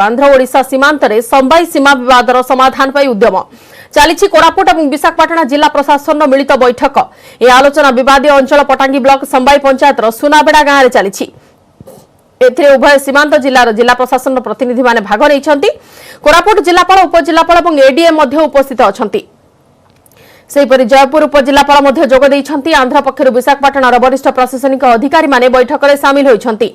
आंध्र ओडिशा सीमांत रे संबाई सीमा विवादर समाधान पर उद्यम चली कोरापुट और विशाखापाटना जिला प्रशासन मिलित बैठक। यह आलोचना विवादीय अंचल पटांगी ब्लॉक संबाई पंचायत सुनाबेड़ा गांव में चली। उभय सीमांत जिलार जिला प्रशासन प्रतिनिधि माने भाग नहीं। कोरापुट जिलापाल उपजिलापाल और एडीएम उपस्थित अच्छा। सेहीपरि जयपुर उपजिलापाल जोग देइछन्ति। आंध्र पक्षर विशाखापाटनार वरिष्ठ प्रशासनिक अधिकारी माने बैठक में सामिल होइछन्ति।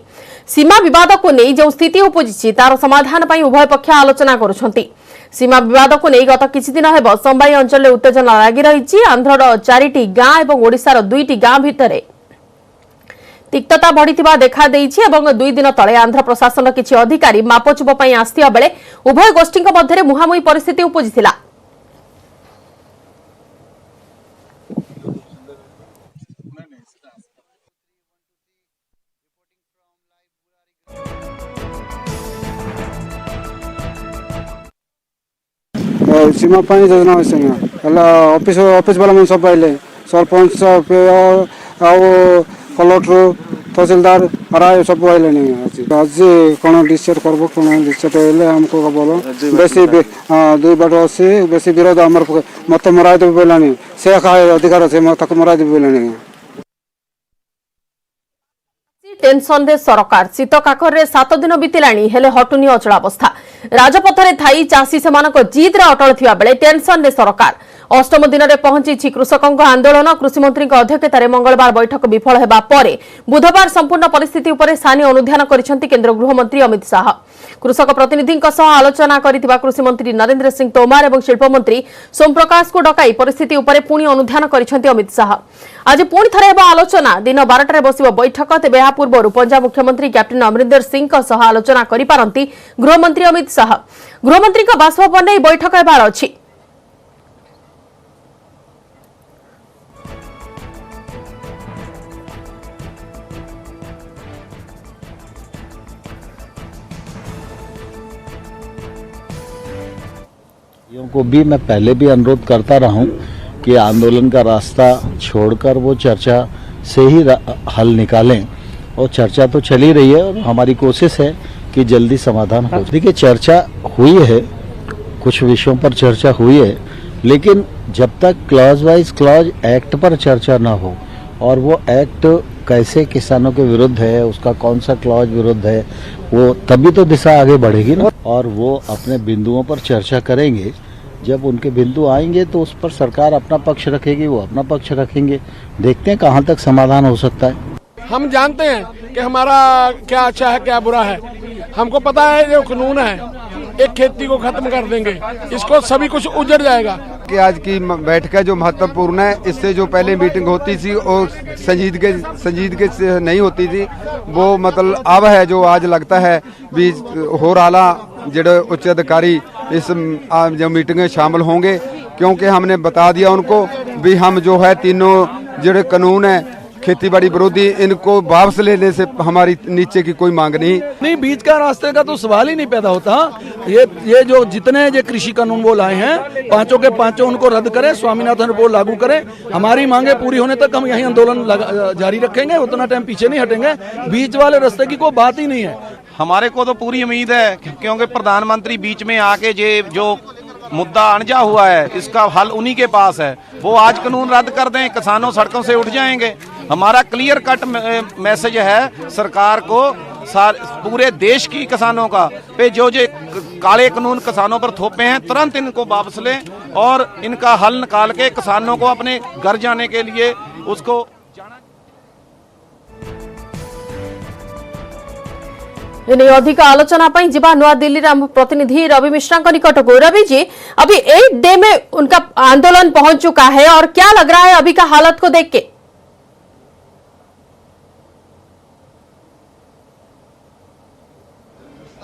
सीमा विवाद को नहीं जो स्थिति उपजिछि तार समाधान पई उभय पक्ष आलोचना करुछन्ति। सीमा विवाद को नहीं गत किछि दिन हेब संबाई अंचल उत्तेजना लागि रहिछि। आंध्रर 4टी गाँ और ओडिशार 2टी गाँ भितरे तिक्तता बढ़िथिबा देखा देइछि एवं 2 दिन तले आंध्र प्रशासन किछि अधिकारी मापचुप पई आस्थिया बेले उभय गोष्ठीक मध्यरे मुहामुही परिस्थिति उपजिथिला। सीमा पानी योजना ऑफिस ऑफिस वाला मन सब आइले सरपंच कलेक्टर तहसीलदार आर सब आइले आज कौन डिसाइड करब कौन डिसाइड हेले हमको बोलो बेसी 2 बाट अच्छे बेसी विरोध आम मत मराई देव बोलानी से अधिकार अच्छे मत मराई देव बोलानी। टेंशन रे सरकार शीत काकर रे 7 दिन बीतिलाणी हेले हटुनी अचलावस्था। राजपथरे थाई चाषी सेमानक जिद रे अटल थिबा बेले टेंशन रे सरकार। अष्टम दिन में पहुंची कृषकों आंदोलन। कृषि मंत्री अध्यक्षतार मंगलवार बैठक विफल होगा पर बुधवार संपूर्ण परिस्थिति उपर सानी अनुध्यान करिसेंति केंद्र गृहमंत्री अमित शाह। कृषक प्रतिनिधि आलोचना करिथिबा कृषि मंत्री नरेंद्र सिंह तोमर और शिल्प मंत्री सोम प्रकाश को डकाई परिस्थिति उपर पुणी अनुध्यान करिसेंति अमित शाह। आज पुणी थरे हेबा आलोचना। दिन 12टार बसिब बैठक। तेबे या पूर्व पंजाब मुख्यमंत्री कैप्टेन अमरिंदर सिंह आलोचना करिपारंती गृहमंत्री अमित शाह। गृहमंत्री बासभवन में बैठक हेबार अछि। को भी मैं पहले भी अनुरोध करता रहा हूं कि आंदोलन का रास्ता छोड़कर वो चर्चा से ही हल निकालें और चर्चा तो चल ही रही है और हमारी कोशिश है कि जल्दी समाधान हो। देखिए चर्चा हुई है, कुछ विषयों पर चर्चा हुई है, लेकिन जब तक क्लॉज वाइज क्लॉज एक्ट पर चर्चा ना हो और वो एक्ट कैसे किसानों के विरुद्ध है, उसका कौन सा क्लॉज विरुद्ध है, वो तभी तो दिशा आगे बढ़ेगी ना। और वो अपने बिंदुओं पर चर्चा करेंगे। जब उनके बिंदु आएंगे तो उस पर सरकार अपना पक्ष रखेगी, वो अपना पक्ष रखेंगे। देखते हैं कहाँ तक समाधान हो सकता है। हम जानते हैं कि हमारा क्या अच्छा है क्या बुरा है। हमको पता है जो कानून है एक खेती को खत्म कर देंगे, इसको सभी कुछ उजड़ जाएगा। कि आज की बैठक जो महत्वपूर्ण है, इससे जो पहले मीटिंग होती थी और संजीदगी से नहीं होती थी, वो मतलब अब है जो आज लगता है भी हो रहा जो उच्च अधिकारी इस जो मीटिंग में शामिल होंगे, क्योंकि हमने बता दिया उनको भी हम जो है तीनों जो कानून है खेतीबाड़ी विरोधी, इनको वापस लेने से हमारी नीचे की कोई मांग नहीं। बीच का रास्ते का तो सवाल ही नहीं पैदा होता। ये जो जितने जो कृषि कानून वो लाए हैं, पांचों के पांचों उनको रद्द करें, स्वामीनाथन रिपोर्ट लागू करें। हमारी मांगे पूरी होने तक हम यही आंदोलन जारी रखेंगे, उतना टाइम पीछे नहीं हटेंगे। बीच वाले रास्ते की कोई बात ही नहीं है। हमारे को तो पूरी उम्मीद है क्योंकि प्रधानमंत्री बीच में आके जो मुद्दा अनजा हुआ है इसका हल उन्हीं के पास है। वो आज कानून रद्द कर दें, किसानों सड़कों से उठ जाएंगे। हमारा क्लियर कट मैसेज है सरकार को, पूरे देश की किसानों का पे जो काले कानून किसानों पर थोपे हैं तुरंत इनको वापस लें और इनका हल निकाल के किसानों को अपने घर जाने के लिए उसको एने अधिक आलोचना पर जिबा नवा दिल्ली प्रतिनिधि रवि मिश्रा निकट को। रवि जी, अभी 8 डे में उनका आंदोलन पहुंच चुका है और क्या लग रहा है अभी का हालत को देख के?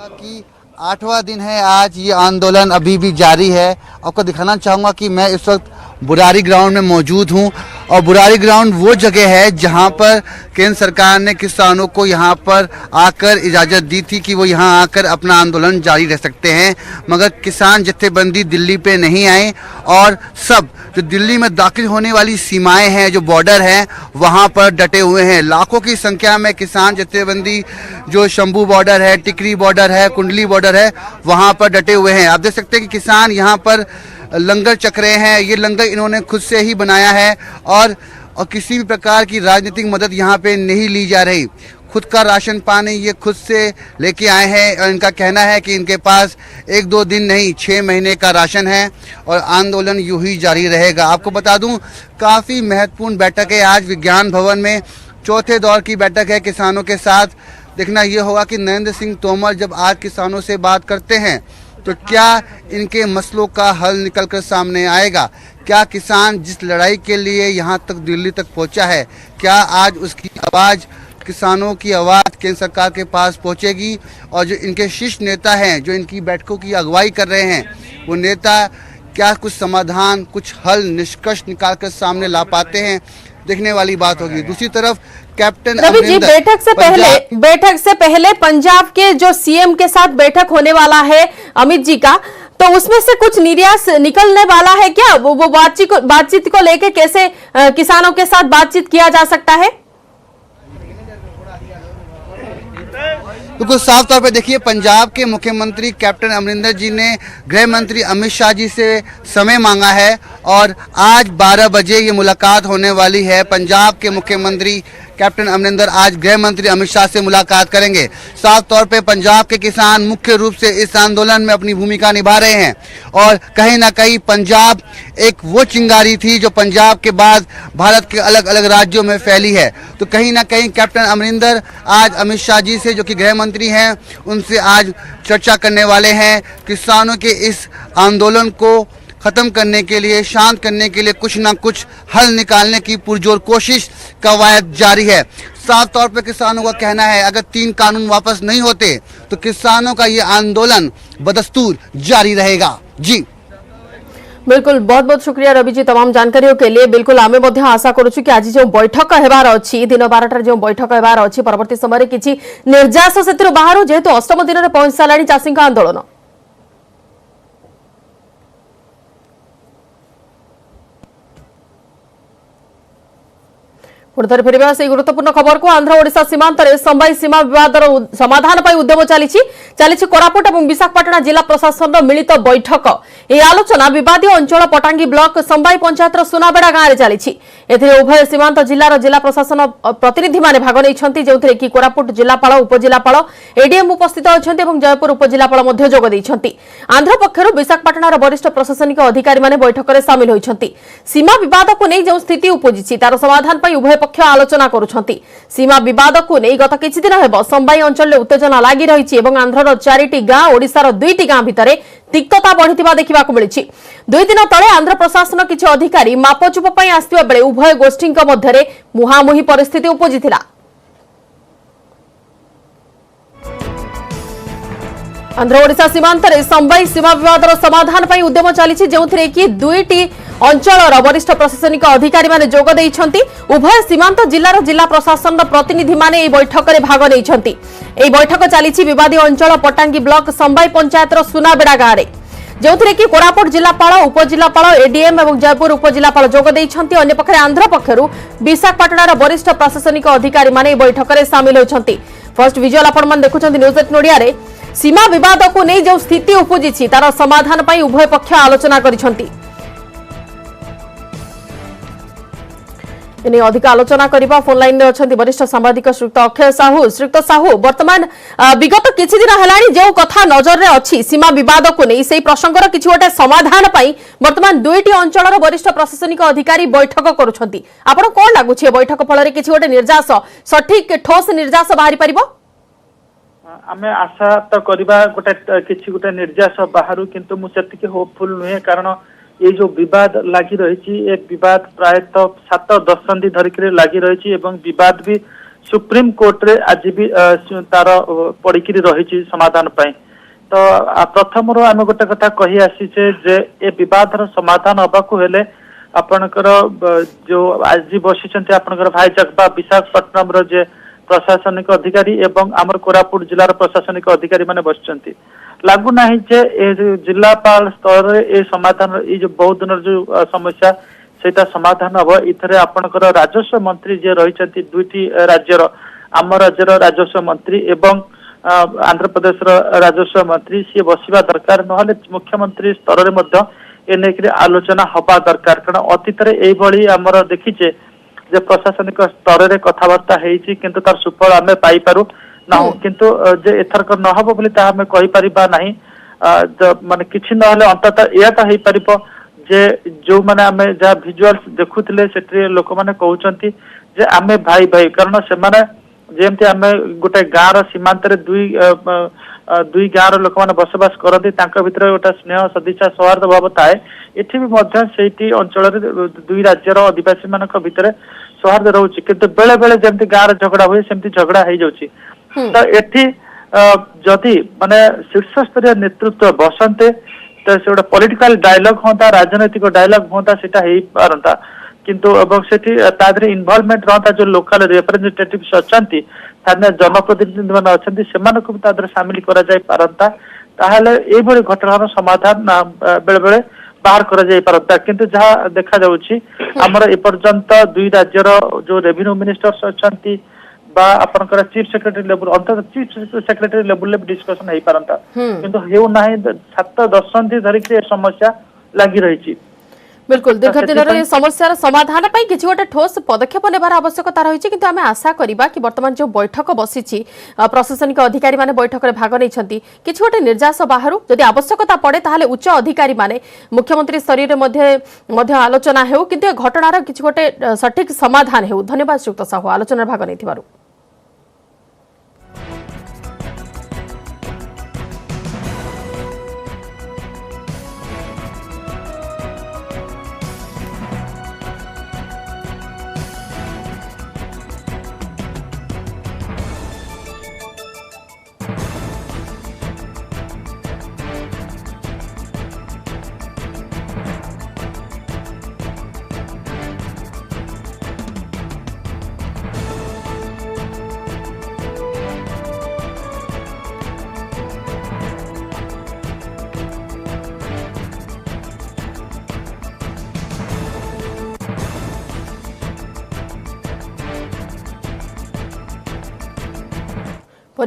कि 8वां दिन है आज, ये आंदोलन अभी भी जारी है। आपको दिखाना चाहूंगा कि मैं इस वक्त बुरारी ग्राउंड में मौजूद हूं और बुरारी ग्राउंड वो जगह है जहां पर केंद्र सरकार ने किसानों को यहां पर आकर इजाज़त दी थी कि वो यहां आकर अपना आंदोलन जारी रख सकते हैं, मगर किसान जत्थेबंदी दिल्ली पे नहीं आए और सब जो दिल्ली में दाखिल होने वाली सीमाएं हैं, जो बॉर्डर हैं, वहां पर डटे हुए हैं। लाखों की संख्या में किसान जत्थेबंदी जो शंभू बॉर्डर है, टिकरी बॉर्डर है, कुंडली बॉर्डर है, वहां पर डटे हुए हैं। आप देख सकते हैं कि किसान यहाँ पर लंगर चख रहे हैं। ये लंगर इन्होंने खुद से ही बनाया है और किसी भी प्रकार की राजनीतिक मदद यहाँ पे नहीं ली जा रही। खुद का राशन पानी ये खुद से लेके आए हैं और इनका कहना है कि इनके पास 1-2 दिन नहीं 6 महीने का राशन है और आंदोलन यूं ही जारी रहेगा। आपको बता दूं, काफ़ी महत्वपूर्ण बैठक है आज विज्ञान भवन में, चौथे दौर की बैठक है किसानों के साथ। देखना ये होगा कि नरेंद्र सिंह तोमर जब आज किसानों से बात करते हैं तो क्या इनके मसलों का हल निकलकर सामने आएगा। क्या किसान जिस लड़ाई के लिए यहाँ तक दिल्ली तक पहुँचा है, क्या आज उसकी आवाज़, किसानों की आवाज़ केंद्र सरकार के पास पहुँचेगी और जो इनके शीर्ष नेता हैं, जो इनकी बैठकों की अगुवाई कर रहे हैं, वो नेता क्या कुछ समाधान, कुछ हल, निष्कर्ष निकाल कर सामने ला पाते हैं, देखने वाली बात होगी। दूसरी तरफ कैप्टन रवि जी, बैठक से पहले पंजाब के जो सीएम के साथ बैठक होने वाला है अमित जी का, तो उसमें से कुछ निर्यास निकलने वाला है क्या? वो बातचीत को लेके कैसे किसानों के साथ बातचीत किया जा सकता है? बिल्कुल साफ तौर पे देखिए, पंजाब के मुख्यमंत्री कैप्टन अमरिंदर जी ने गृह मंत्री अमित शाह जी से समय मांगा है और आज 12 बजे ये मुलाकात होने वाली है। पंजाब के मुख्यमंत्री कैप्टन अमरिंदर आज गृह मंत्री अमित शाह से मुलाकात करेंगे। साफ तौर पे पंजाब के किसान मुख्य रूप से इस आंदोलन में अपनी भूमिका निभा रहे हैं और कहीं ना कहीं पंजाब एक वो चिंगारी थी जो पंजाब के बाद भारत के अलग अलग राज्यों में फैली है। तो कहीं ना कहीं कैप्टन अमरिंदर आज अमित शाह जी से, जो कि गृह मंत्री हैं, उनसे आज चर्चा करने वाले हैं। किसानों के इस आंदोलन को खत्म करने के लिए, शांत करने के लिए कुछ ना कुछ हल निकालने की पुरजोर कोशिश कवायद जारी है। साफ तौर पर किसानों का कहना है अगर 3 कानून वापस नहीं होते तो किसानों का ये आंदोलन बदस्तूर जारी रहेगा। जी बिल्कुल, बहुत बहुत शुक्रिया रवि जी तमाम जानकारी के लिए। बिल्कुल आमे मध्य आशा करूछु कि आज जो बैठक हेबार अछि, दिन 12टार जो बैठक हेबार अछि, परवर्ती समय किछि निर्यास सेतिर बाहर, जेहेतु अष्टम दिन में पहुंच सालानी चाषी आंदोलन। पुणिथरे फेरिबा से गुरुत्वपूर्ण खबर को। आंध्र ओडिशा सीमांत रे संबाई सीमा विवादर समाधान पाई उद्यम चली कोरापुट और विशाखापाटना जिला प्रशासन मिलित बैठक। यह आलोचना विवादी अंचल पटांगी ब्लॉक संबाई पंचायत सुनाबेड़ा गांव में चली। उभय सीमांत जिलार जिला प्रशासन प्रतिनिधि माने भाग नहीं, जो कि कोरापुट जिलापाल, उपजिलापाल, एडीएम उपस्थित अच्छा और जयपुर उपजिलापाल जोग देइछंती। आंध्र पक्षर विशाखापाटनार वरिष्ठ प्रशासनिक अधिकारी माने बैठक में सामिल होइछंती। सीमा विवाद को नहीं जो स्थिति उपजी तार समाधान पाई उभय पक्ष आलोचना करुछंती। सीमा विवाद को नहीं गत किछि दिन हेब संबाई अंचल उत्तेजना लागि रहिछि एवं आंध्रर 4टी गां, ओडिशार 2टी गां भितरे तिक्तता बढ़िथिबा देखिबाकु मिलिछि। 2 दिन तळे आंध्र प्रशासन किछि अधिकारी मापचुप पई आस्तिबा बेले उभय गोष्ठीक मध्यरे मुहामुही परिस्थिति उपजिथिला। आंध्र ओडिशा सीमांत रे संबाई सीमा विवादर समाधान पाई उद्यम चली, जो कि 2टी अंचल वरिष्ठ प्रशासनिक अधिकारी माने जोग देइछंती। उभय सीमांत जिलार जिला प्रशासन प्रतिनिधि माने बैठक में भाग नहीं। बैठक चली विवादी अंचल पटांगी ब्लॉक संबाई पंचायत सुनाबेड़ा गांव में, जो कि कोरापुट जिलापाल, उपजिलापाल, एडीएम और जयपुर उपजिलापाल जोग देइछंती। अन्य पक्षरे आंध्र पक्षरु विशाखापाटनार वरिष्ठ प्रशासनिक अधिकारी माने बैठक में सामिल होइछंती। फर्स्ट विजुअल आपण देखुछंती न्यूज 8 ओडिया रे। सीमा विवाद को नहीं जो स्थिति उपजी तार समाधान पाई उभय पक्ष आलोचना करिछंती। इने अधिक आलोचना करिबा फोन लाइन में अछंती वरिष्ठ सांबादिक श्रीयुक्त अक्षय साहू। श्रीयुक्त साहू, वर्तमान विगत किछि दिन हेलानी जो कथा नजर रे अछि सीमा विवाद को नहीं, सेही प्रसंगर किछि गोटे समाधान पाई वर्तमान 2टी अंचलर वरिष्ठ प्रशासनिक अधिकारी बैठक करुछंती। आपण कोन लागुछि बैठक फल रे किछि गोटे निर्जास, सठिक ठोस निर्जास बाहरी परिबो? आमे आशा तो करबा गोटे निर्यास बाहर, किंतु मु सेतिके होपफुल नुहे, कारण ये जो विवाद लगी रही एक विवाद प्रायतः 7 दशंधि धरिक लगी रही एवं विवाद भी सुप्रीम कोर्ट रे आज भी तार पड़िकी रही समाधान पाई। तो प्रथम आम गोटे कथा कही आसीचे जे ए विवादर समाधान हबाकू हेले आपणकर जो आज बसी आपणकर भाईचक बा विशाखापट्टनम रो जे प्रशासनिक अधिकारी एवं आमर कोरापुट जिलार प्रशासनिक अधिकारी माने बसचंती लागू नाही जे ए जिलापाल स्तर रे ए समाधान ए जो बहुत दिन जो समस्या सेटा समाधान हबो इथरे आपणकर राजस्व मंत्री जे रहिचंती दुईटी राज्यर आम राज्यर राजस्व मंत्री एवं आंध्र प्रदेश राजस्व मंत्री सी बसिबा दरकार नहले मुख्यमंत्री स्तर रे मध्य एनेकरे आलोचना हबा दरकार कारण अतीत रे एई भली हमर देखिचे जे प्रशासनिक स्तर रे कथावार्ता हेछि किंतु तार सुफल आमे पाई पारु ना किंतु जे एथरक न हबो बोली ता हमें कहि परिबा नाही माने किछि नहले अंततः या ता हेई परिबो जे जो माने आमे जा विजुअल्स देखुथिले सेट्री लोक माने कहउचंती जे आमे भाई भाई कारण से माने जेमती आमे गोटे गाँव रो सीमांत रे दुई गाँव लोक मैंने बसवास करती भीतर गोटे स्नेह सदिच्छा सौहार्द भाव थाए एठी भी मध्य सेठी अंचल दुई राज्यर आदिवासी मान भितर सौहार्द रोचे किंतु बेले बेले जमती गाँव झगड़ा हुए सेमती झगड़ा हो जाउची तो एठी जदि माने शीर्ष स्तरीय नेतृत्व बसंते तो से गोटे पॉलिटिकल डायलॉग होता राजनैतिक डायलॉग होता सेटा हेई पारंता किंतु एवं सेठी तादरे इन्वॉल्वमेंट रहता जो लोकल रिप्रेजेंटेटिव्स अछंती स्थानीय जनप्रतिनिधि मान अछंती सेमानकु तादरे शामिल करा जाय पारंता ताहले एई भली घटनार समाधान बेले बेले बाहर करा जाय पारंता किंतु जहा देखा जाउची हमर ए पर्यंत दुई राज्यर जो रेवेन्यू मिनिस्टर्स अछंती बा आपनकर चीफ सेक्रेटरी लेवल अंतर चीफ सेक्रेटरी लेवल ले डिस्कशन हेई पारंता किंतु हेउ नाही 7-10 दिन धरि के समस्या लागि रहिची बिल्कुल दीर्घ दिन समस्या समाधान पर किसी गोटे ठोस पदक्षेप नेबार आवश्यकता रही किंतु आमे आशा करिबा कि वर्तमान जो बैठक बसी प्रशासनिक अधिकारी माने बैठक रे भाग नहीं किसी गोटे निर्यास बाहर जदि आवश्यकता पड़े ताहले उच्च अधिकारी माने मुख्यमंत्री स्तरीय रे मध्य आलोचना हेउ किंतु घटनार किसी गोटे सठिक समाधान हेउ। धन्यवाद श्रीयुक्त साहू आलोचना भाग नहीं।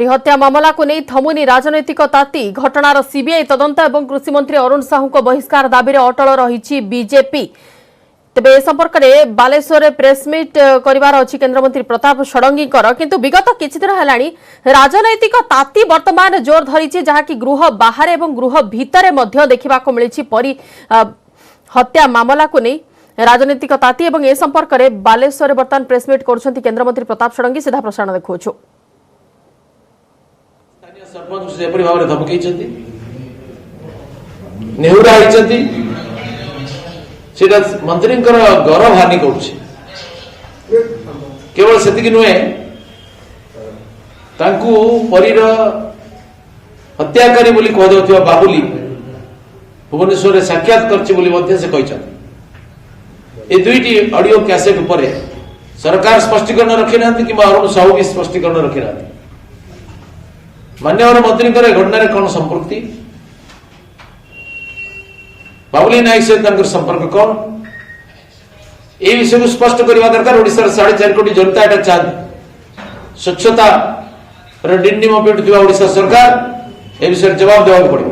हत्या मामला को नहीं थमुनी राजनैतिक ताती घटनार सीबीआई तदंत और कृषि मंत्री अरुण साहू को बहिष्कार दाबी अटल रही बीजेपी। तेबे ए संपर्क में बालेश्वर प्रेसमिट करिवार अछि केंद्रमंत्री प्रताप षडंगी किंतु विगत किछि दिन हेलानी राजनैतिक ताती वर्तमान जोर धरी जहाँकि गृह बाहर एवं गृह भितर मध्य देखा मिली परी हत्या मामला को नहीं राजनैतिक ताती एवं ए संपर्क में बालेश्वर वर्तमान प्रेसमिट कर केंद्रमंत्री प्रताप षडंगी सीधा प्रसारण देखु सरपंच से भाव में धमकई नेहुरा होती मंत्री गौरव हानि केवल से नुहे परीर हत्याकारी बोली कहुवा बाबुली भुवनेश्वर साक्षात कर दुईटी ऑडियो कैसेट उपर सरकार स्पष्टीकरण रखी ना कि अरुण साहू भी स्पष्टीकरण रखी ना मान्यवर मंत्री घटना कौन संपृक्ति बाबुली नायक से संपर्क कौन ये विषय को स्पष्ट करने दरकार। ओडिशा 4.5 कोटी जनता एटा चाहती स्वच्छता डिंडिम पिटुवा ओडिशा सरकार ए विषय जवाब देवा पड़े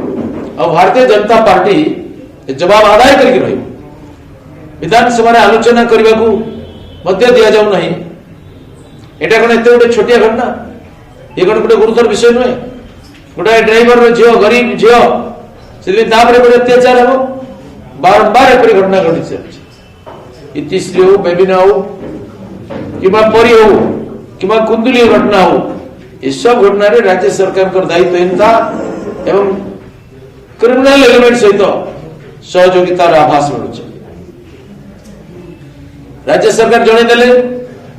और भारतीय जनता पार्टी जवाब आदाय करके रही विधानसभा आलोचना करने को दि जाऊ ना एटा कौन एत गोटे छोटिया घटना ये गोटे गुरुतर विषय नुहे गोटे ड्राइवर झील गरीब झील से गोटे अत्याचार हम बारंबार एपरी घटना घटी चलती इतिश्री हो बेबिना हो कि परी हो कि कुंदुली घटना हो ये सब घटना राज्य सरकार दायित्वहीनता एवं क्रिमिनाल एलिमेंट सहित सहयोगितार आभास मिलुचे। राज्य सरकार जनईदे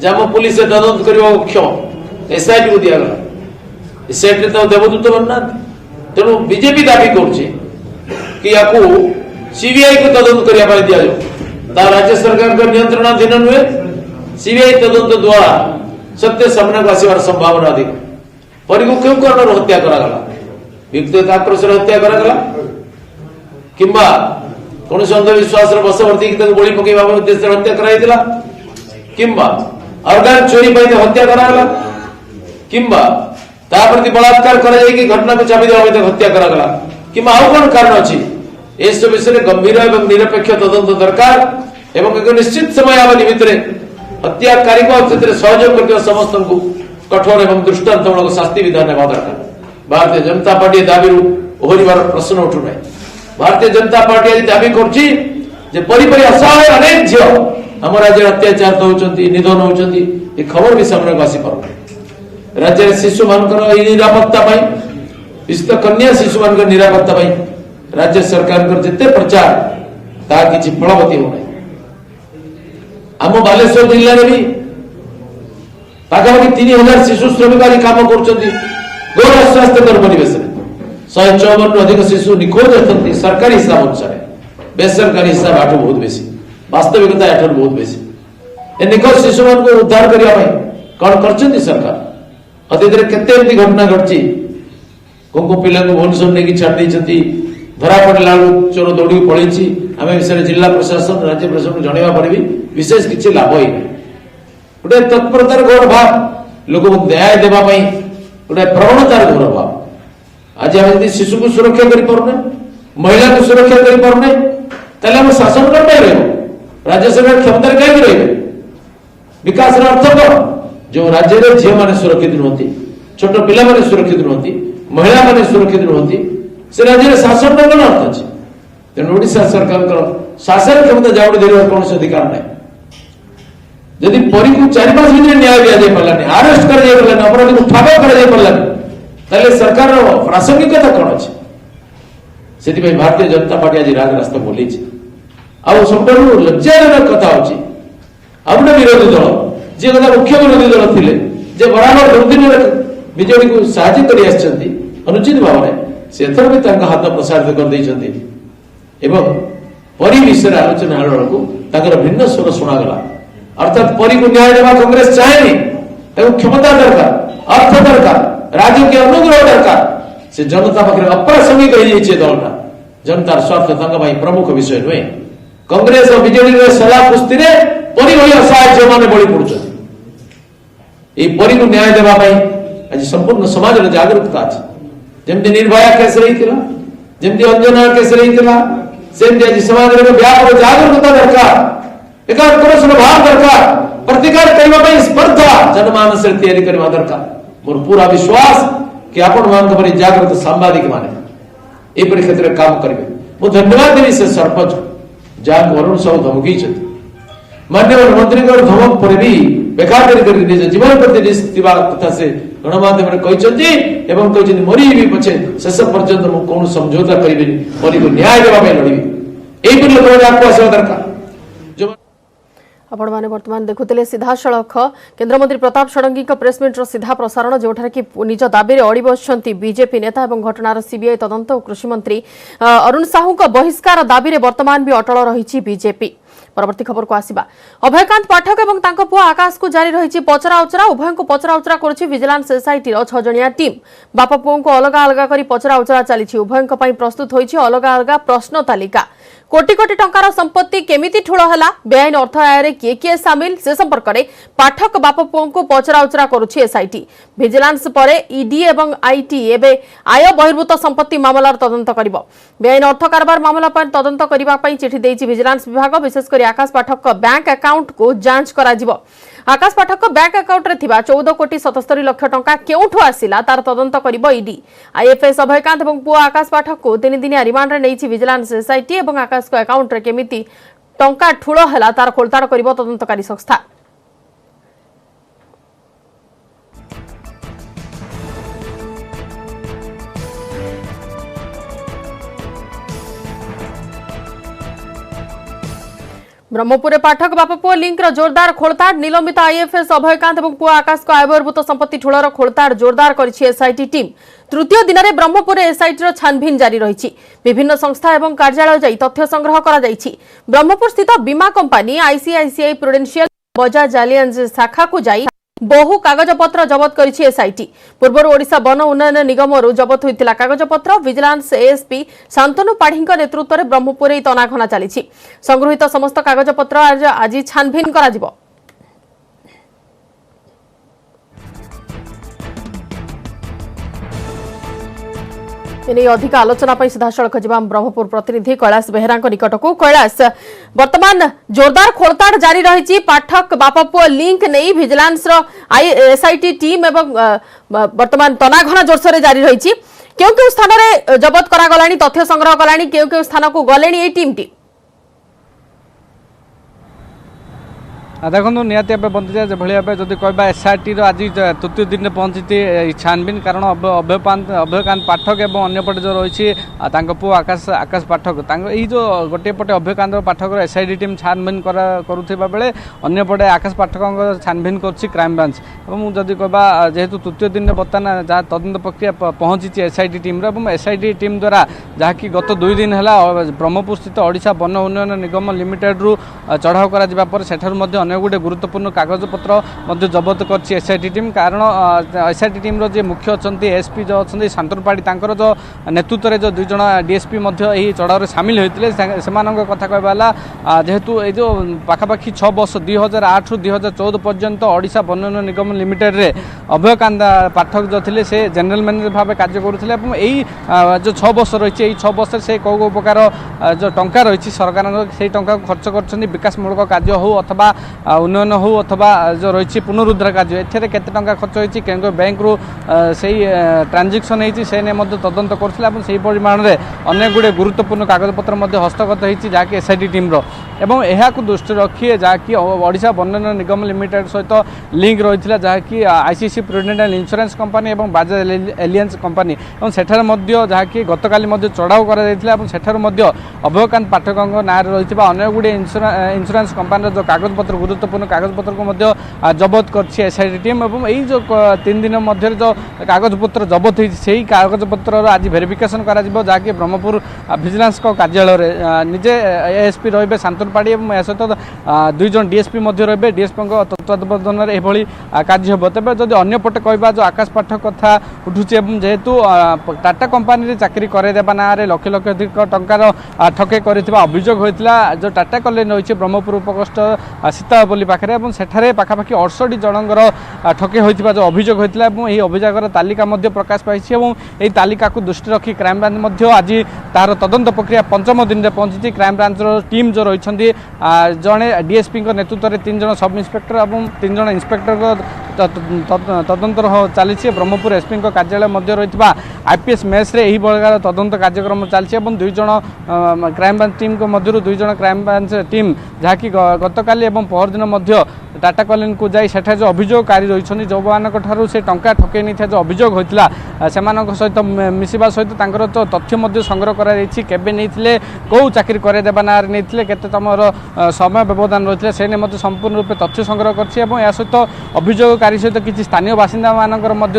जम पुलिस तदंत करने क्षम एसआईटी को दिगला एसआईटी तो देवदूत बनना तेणु बीजेपी दाबी कर सीबीआई को तदंत करने दि जाऊ राज्य सरकार का नियंत्रण अधीन नुहे सीबीआई तदंत द्वारा सत्य सामना को आसबार संभावना अधिक परी को क्यों कारण हत्या करागला व्यक्तिगत आक्रोश हत्या करागला किंबा कौन अंधविश्वास बसवर्ती बड़ी पकड़ा उद्देश्य हत्या कराइला किंबा अर्गान चोरी पाई हत्या करागला किंबा प्रति बलात्कार घटना को चाबी देवा हत्या करागला किंबा आउ कौन कारण अच्छी ए सब विषय गंभीर एवं निरपेक्ष तदंत दरकार एवं एक निश्चित समय अवधि भितर हत्याकारी को सहयोग कर समस्त को कठोर एवं दृष्टांतमूलक शास्ति विधान हेबा दरकार भारतीय जनता पार्टी दाबी ओहरिबार प्रश्न उठुना भारतीय जनता पार्टी आज दाबी कर असहाय अनेक झील आम राज्य अत्याचार होती निधन होती ये खबर भी सामने को आसी पार राज्य शिशु मान निरापत्ता विशेषतः कन्या शिशु मान निरापत्ता राज्य सरकार जिते प्रचार ता किसी फलवती होना आम बालेश्वर जिले में भी पाखापाखि 3000 शिशु श्रमिक आज कम कर गौर स्वास्थ्यकर परिवेश 154 अधिक शिशु निखोज अच्छा सरकारी हिसाब अनुसार बेसरकारी हिसाब आठ बहुत बेसी वास्तविकता एठ बहुत बेसी निखोज शिशु मान को उद्धार करने कौन कर सरकार अतीत केते घटना घटी को पिला भुवनेश्वर नहीं छाड़ी धरा पड़ा चोर दौड़ पड़ी आम विषय जिला प्रशासन राज्य प्रशासन जनवा पर भी विशेष किसी लाभ ही गोटे तत्परतार घोर भाव लोक न्याय देवाई गोटे प्रवणतार घोर भाव आज आम शिशु को सुरक्षा करें महिला को सुरक्षा करें शासन कौन राज्य सरकार क्षमता कहीं रही विकास अर्थ कौन जो राज्य में झील मैंने सुरक्षित नुहति छोट पिला माने सुरक्षित नुहति महिला माने सुरक्षित नुहति से राज्य में शासन कौन अर्थ अच्छे तेणु ओडिशा सरकार शासन क्षमता जावड़ी धरवार कौन अधिकार ना जदि परी को 4-5 दिन न्याय दि पारानी आरेस्ट कर अपराधी को ठाब कर सरकार प्रासंगिकता कौन अच्छे से भारतीय जनता पार्टी आज राग रास्ता बोली सब लज्जाजनक कथा अच्छी आ गए विरोधी दल जी कथा मुख्य विरोधी दल थे बराबर दुर्दिन बीजेडी को साहय कर अनुचित भाव में से भी हाथ प्रसारित कर परी विषय आलोचना बेलू भिन्न स्वर शुणागला अर्थात परी को न्याय देवा कांग्रेस चाहेनी क्षमता दरकार अर्थ दरकार राजकीय अनुग्रह दरकार से जनता पाखे अप्रासंगिक दलटा जनतार स्वार्थ प्रमुख विषय नुहे कांग्रेस और बीजेडी सलाह कुस्ती परी भाई असहाय झील मैंने बड़ी पड़ुं परी को न्याय देवाई आज संपूर्ण समाज जागरूकता अच्छी जमती निर्भया केस रही जमती अंजना केस रही आज समाज में व्यापक जागरूकता दरकार एक आक्रोश भाव दरकार प्रतिकार करने स्पर्धा जनमानस या दरकार मोर पूरा विश्वास कि आपण मान जागृत सांबादिक माने एपरी क्षेत्र में काम करेंगे मुझे धन्यवाद देवी से सरपंच जहाँ अरुण साहू धमकी मान्यवर मंत्री धमक पर भी बेखातिर कर निज जीवन प्रति रिस्क कथा से गणमाध्यम कहते मरी भी पछे शेष पर्यंत मुझे कौन समझौता करी मरी को न्याय देवाई लड़बी यही लोक आगे आसवा दरकार आपण माने वर्तमान देखुतिले सीधा सड़क केंद्रमंत्री प्रताप षडंगी प्रेसमिट सीधा प्रसारण जोठार कि निज दाबी अड़ी बसंती बीजेपी नेता और घटनार सीबीआई तदंत और कृषि मंत्री अरुण साहू बहिष्कार दाबी वर्तमान भी अटल रही बीजेपी। परवर्ती खबर को आसिबा अभयकांत पाठक एवं तांको पुआ आकाश को जारी रही पचरा उचरा उभय को पचरा उचरा करुछि विजिलेंस एसआईटी 6 जणिया टीम बापा पुओं को अलग अलग करी पचरा उचरा चली उभय प्रस्तुत होइछि अलग अलग प्रश्न तालिका कोटी कोटी टंकार संपत्ति केमिति ठूल है बेआईन अर्थ आय किए किए सामिल से संपर्क में पाठक बाप पुओं को पचरा उचरा करुछि एसआईटी विजिलेंस पर ईडी एवं आईटी एवं आय बहिर्भूत संपत्ति मामलार तदंत करिबो बेआईन अर्थ कारबार मामला पर तदंत करबा पई चिठी देछि विजिलेंस विभाग विशेषकर आकाश पाठक बैंक अकाउंट को जांच करा जिवो आकाश पाठक बैंक अकाउंट रे थिबा 14 कोटी 77 लाख टंका केउठो आसिला तार तदंत करिबो ईडी आईएफएस अभयकांत एवं पुआ आकाश पाठक को 3 दिनिया रिमांड रे नैछि विजिलेंस एसआईटी एवं आकाश को अकाउंट रे केमिति टंका ठूल हला तार खोलताड़ करिबो तदंतकारी संस्था। ब्रह्मपुर पाठक बाप पुओ लिंकर जोरदार खोलताड़ निलंबित आईएफएस अभयकांत और पुओ आकाश को आयबहिर्भूत संपत्ति ठूलर खोलताड़ जोरदार करिछि एसआईटी टीम। तृतीय दिन में ब्रह्मपुर एसआईटी छानभिन जारी रही। विभिन्न संस्था और कार्यालय जाई तथ्य संग्रह करा जाइछि। ब्रह्मपुर स्थित बीमा company ICICI Prudential Bajaj Allianz शाखा को जाई बहु कागजपत्र जबत करिछि एसआईटी। पूर्व ओडिशा वन उन्नयन निगम जबत होइतिला कागजपत्र विजिलेंस एएसपी शांतनु पाढ़ी नेतृत्व में ब्रह्मपुर तनाघना चली। संगृहित समस्त कागजपत्र आज छानभिन करा। एने अधिक आलोचना सीधासख जा ब्रह्मपुर प्रतिनिधि कैलाश बेहेरा निकट को। कैलाश, वर्तमान जोरदार खोलताड़ जारी रही। पाठक बापपुओ लिंक नहीं विजिलेंस एसआईटी टीम एवं वर्तमान तनाघना जोरसोर जारी रही। क्यों स्थान में जबत करा तथ्य संग्रह कलानी क्यों स्थान को गले टीम टी देखो निहती भाव बंधुजा जो भाव जब कह एसआरटी आज तृतीय दिन में पहुंची छानबिन कारण अभयकांत पाठक और अंपटे जो रही पुओ आकाश पाठक यही जो गोटे पटे अभयकांत पाठक एसआईटी टीम छानबिन करुवा बेले अंपटे आकाश पाठक छानबिन कर क्राइम ब्रांच। और जदि कह जेहेतु तृतीय दिन में बर्तमान जहाँ तदंत प्रक्रिया पहुंची एसआईटी टीम एसआईटी टीम द्वारा जहाँकि गत 2 दिन है ब्रह्मपुर स्थित ओडिशा वन उन्नयन निगम लिमिटेड रु चढ़ाऊ कर गोटे गुरुत्वपूर्ण कागजपत्र जबत कर एसआईटी टीम। कारण एसआईटी टीम रो जे मुख्य अच्छा एसपी जो अच्छा शांतनु पाढ़ी जो नेतृत्व में जो 2 जन डीएसपी चढ़ाऊ सामिल होते कथा कहला जेहेतु ये जो पाखापाखि 6 वर्ष 2008 रु 2014 पर्यंत ओडिशा वन उन्नयन निगम लिमिटेड रे अभयकांत पाठक जो थे से जनरल मैनेजर भाव कार्य करुले। जो 6 वर्ष रही 6 वर्ष से कौ प्रकार जो टंका रही सरकार से टंका खर्च कर विकासमूलक कार्य हो अथवा उन्नयन हो अथवा जो रही पुनरुद्धार कार्य एथे केते टंका खर्च होइछि केंद्र बैंक रु सेही ट्रांजैक्शन होइछि से ने मध्य तदंत करथिला और सेही परिमाण रे अनेक गुडे गुरुत्वपूर्ण कागजपत्र मध्य हस्तगत होइछि जाके एसआईटी टीम रो एवं एहा को दृष्टि रखी जाकि ओडिशा वन उन्नयन निगम लिमिटेड सहित लिंक रही जाकि आईसीसी प्रुडेंशियल इंश्योरेंस कंपनी और बजाज एलियंस कंपनी और सेठार मध्य जाकि गतकाली मध्य चढ़ाऊ करा जायतिला और सेठार मध्य अभयकांत पाठक नाँ रही अनेक गुडे इंश्योरेंस कंपनी जो कागजपत्र गुरुत्वपूर्ण कागजपत्र को जबत कर एसआईटी टीम। और यही जो 3 दिन मध्य जो कागजपत्र जबत होती कागजपत्र आज भेरिफिकेशन करा ब्रह्मपुर विजिलेंस कार्यालय निजे एएसपी रे शांतनु पाढ़ी और सहित 2 जन डीएसपी रे डीएसपी तत्वावधान में यह कार्य हम। तेज जब अंपटे कह जो आकाश पाठक कथा उठुचे जेहेतु टाटा कंपनी चाकरी करदेवा ना लक्ष लक्ष अधिक टंकार ठके कर अभियोग होता जो टाटा कॉलेज रही ब्रह्मपुर उपकष्ट सीतापल्ली पाखे सेठारे पाखापाखि 68 जनकर ठके होता जो अभियोग होता है अभियोगर तालिका प्रकाश पाई और तालिका को दृष्टि रखी क्राइम ब्रांच आज तार तदंत प्रक्रिया 5म दिन में पहुंची। क्राइम ब्रांच टीम जो रही जड़े डीएसपी नेतृत्व में 3 जन सब इन्स्पेक्टर और 3 जन इन्स्पेक्टर तदंत चली। ब्रह्मपुर एसपी कार्यालय मध्य रही आईपीएस मेस रे यही प्रकार तदंत कार्यक्रम चलती 2 जन क्राइम ब्रांच टीम मध्य 2 जन क्राइम ब्रांच टीम जहाँकि गतकाली टाटा टाटा कॉलोनी को जाई सेठा जो अभियोगकारी रही जो मान से टंका ठके नहीं जो अभियोग होता सहित मिसवा सहित तो तथ्य संग्रह कर कौ चाकरी करदेवा ना नहीं केते तमर समय व्यवधान रही से संपूर्ण रूप तथ्य संग्रह कर सहित अभियोगकारी सहित किसी स्थानीय बासिंदा मान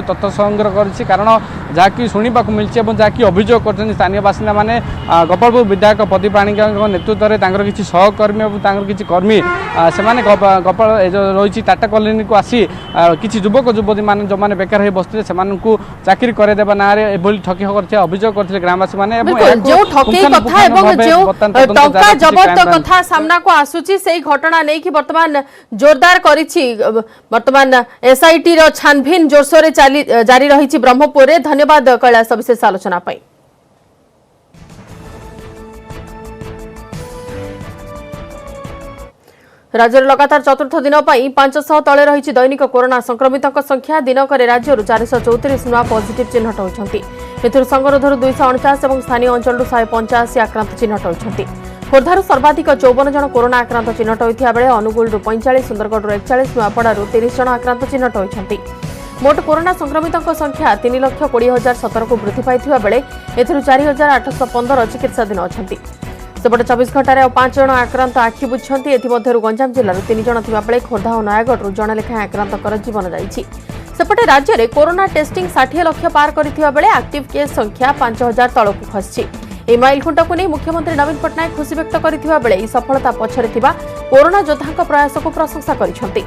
तथ्य संग्रह कर कारण जहाँकि शुणा मिली और जहाँकि अभियोग कर स्थानीय बासिंदा मैंने गोपालपुर विधायक प्रदीप पाणिग्राही नेतृत्व में किसी सहकर्मी और किसी कर्मी से गोपाल रही टाटा कॉलोनी को आसी किसी युवक युवती मान जो मैंने बेकार बसते चाकरी करदेवा ना ठकी अभियोग करते ग्रामवासी मैंने कथा सामना को आसुची से घटना नहीं कि वर्तमान जोरदार करिछि वर्तमान एसआईटी रो छानभिन जोरसोरे जारी रही ब्रह्मपुर रे। धन्यवाद कैलाश विशेष आलोचना पाई। राज्य लगातार चतुर्थ दिन 500 तले रही दैनिक कोरोना संक्रमितों संख्या दिनक राज्य 434 नुआ पॉजिटिव चिन्हट होती संगरोधर 249 और स्थानीय अंचल 185 आक्रांत चिन्हट होती। खोर्धार सर्वाधिक 54 जन कोरोना आक्रांत चिन्हट होता बेले अनुगुल 45 सुंदरगढ़ 41 नुआपड़ा 30 जन आक्रांत चिन्हट होती। मोट कोरोना संक्रमितों संख्या 3,20,17 को वृद्धि पाई बेले 4,815 चिकित्साधीन अच्छा। सेपटे 24 घंटे 5 जन आक्रांत आखि बुझुंट एमध्य गंजाम जिलूर 3 जन थिबाबेले खोर्धा और नयागढ़ जड़े लेखा आक्रांतर जीवन जाइछि। सेपटे राज्य में कोरोना टेस्टिंग 60 लाख पार करथिबा बेले एक्टिव केस संख्या 5000 तलकू खसिछि। ए माइलखुंट को नहीं मुख्यमंत्री नवीन पट्टनायक खुशी व्यक्त करथिबा बेले ई सफलता पछरे थिबा कोरोना योद्धांक प्रयास को प्रशंसा करिसेंति।